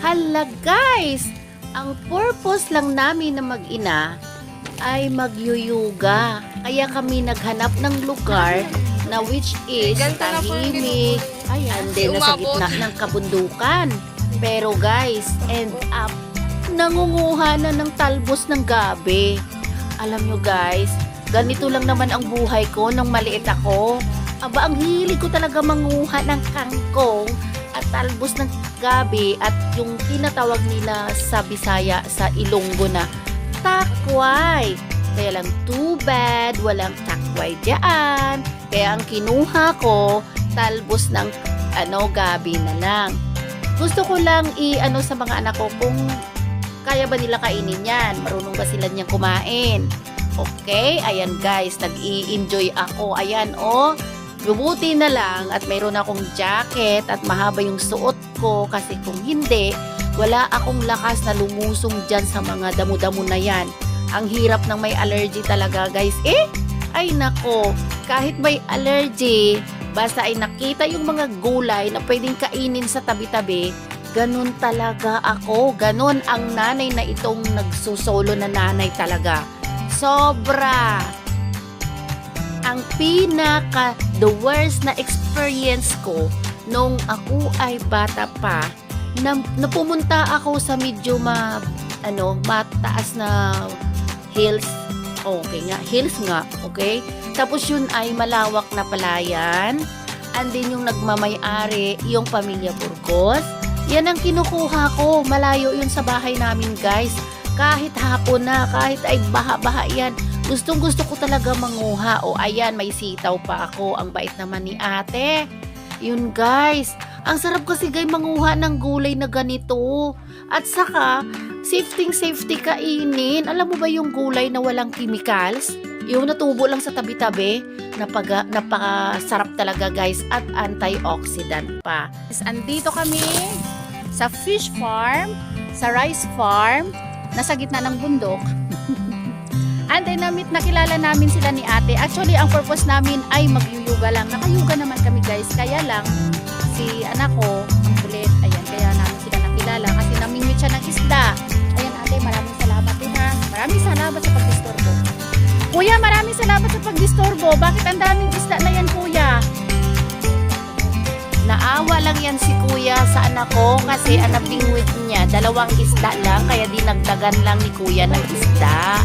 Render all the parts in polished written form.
Hala guys, ang purpose lang namin na mag-ina ay magyuyuga. Kaya kami naghanap ng lugar na which is tahimik. Ayan, din nasa gitna ng kabundukan. Pero guys, end up, nangunguha na ng talbos ng gabi. Alam nyo guys, ganito lang naman ang buhay ko nung maliit ako. Aba, ang hilig ko talaga manguha ng kangkong at talbos ng gabi at yung tinatawag nila sa Bisaya, sa Ilonggo na takway. Kaya lang too bad, walang takway diyan. Kaya ang kinuha ko, talbos ng gabi na lang. Gusto ko lang sa mga anak ko kung kaya ba nila kainin yan, marunong ba sila niyang kumain. Okay, ayan guys, nag-i-enjoy ako. Ayan bubuti na lang at mayroon akong jacket at mahaba yung suot ko kasi kung hindi, wala akong lakas na lumusong dyan sa mga damo-damo na yan. Ang hirap ng may allergy talaga guys. Ay nako, kahit may allergy, basta ay nakita yung mga gulay na pwedeng kainin sa tabi-tabi, ganun talaga ako. Ganun ang nanay na itong nagsusolo na nanay talaga. Sobra! Ang the worst na experience ko nung ako ay bata pa, na pumunta ako sa medyo mataas na hills. Okay nga, hills nga, okay? Tapos yun ay malawak na palayan. And then yung nagmamay-ari, yung pamilya Burgos. Yan ang kinukuha ko. Malayo yun sa bahay namin guys. Kahit hapon na, kahit ay baha-baha yan. Gustong-gusto ko talaga manguha. Ayan, may sitaw pa ako. Ang bait naman ni ate. Yun guys. Ang sarap kasi guys manguha ng gulay na ganito. At saka, safety kainin. Alam mo ba yung gulay na walang chemicals? Yung natubo lang sa tabi-tabi. Napakasarap talaga guys. At antioxidant pa. Andito kami sa fish farm, sa rice farm, nasa gitna ng bundok. And then nakilala namin sila ni ate. Actually, ang purpose namin ay magyuyuga lang. Nakayuga naman kami guys. Kaya lang, si anak ko, ang kulit. Ayan, kaya namin sila nakilala. Kasi namimit siya ng isda. Ayan ate, maraming salamat din ha. Maraming salamat sa pagdisturbo. Kuya, maraming salamat sa pagdisturbo. Bakit ang daming isda na yan kuya? Naawa lang yan si kuya sa anak ko kasi ang nabingwit niya, 2 isda lang. Kaya dinagdagan lang ni kuya ng isda.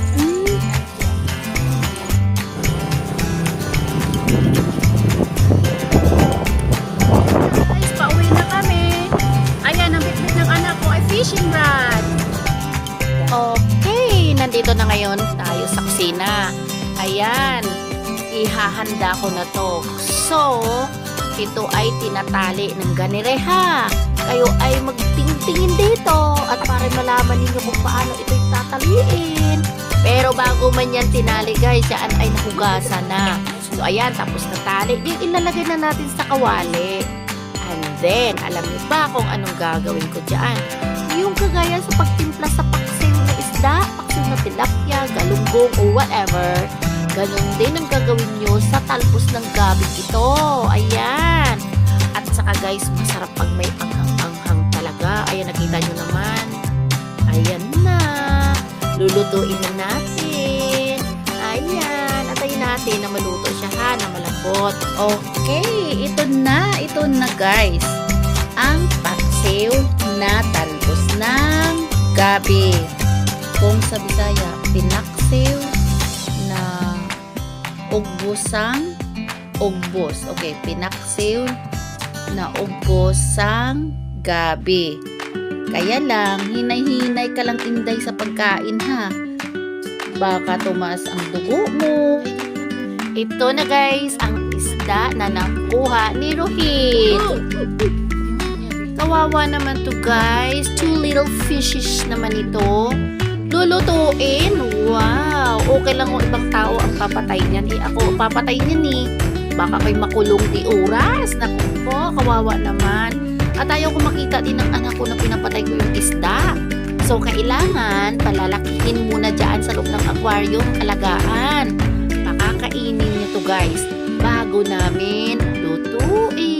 Guys, pauwi na kami. Ayan, ang bitbit ng anak ko ay fishing rod. Okay, nandito na ngayon tayo sa kusina. Ayan, ihahanda ko na to. So, ito ay tinatali ng ganireha. Kayo ay magtingin dito at para malaman ninyo kung paano ito tataliin. Pero bago man yan tinali guys, yan ay nahugasan na. So ayan, tapos natali. Yung ilalagay na natin sa kawali. And then, alam niyo ba kung anong gagawin ko dyan? Yung kagaya sa pagtimpla sa paksiw na isda, paksiw na tilapia, galunggong o whatever. Ganun din ang gagawin nyo sa talbos ng gabi ito. Ayan. At saka guys, masarap pag may anghang-anghang talaga. Ayan, nakita nyo naman. Ayan na. Lulutuin na natin. Ayan. Atayin natin na maluto siya ha, na malambot. Okay. Ito na guys. Ang paksiw na talbos ng gabi. Kung sa Bisaya, pinaksiw na ugbos. Okay, pinaksiw na ugbosang gabi. Kaya lang, hinay-hinay ka lang inday sa pagkain ha. Baka tumaas ang dugo mo. Ito na guys, ang isda na nakuha ni Rohit. Kawawa naman to guys. 2 little fishes naman ito. Lulutuin? Wow! Okay lang kung ibang tao ang papatay niyan. Ako papatay niyan Baka ko'y makulong di oras. Naku po, kawawa naman. At ayaw ko makita din ng anak ko na pinapatay ko yung isda. So, kailangan palalakihin muna dyan sa loob ng aquarium, alagaan. Pakakainin niyo to guys bago namin lutuin.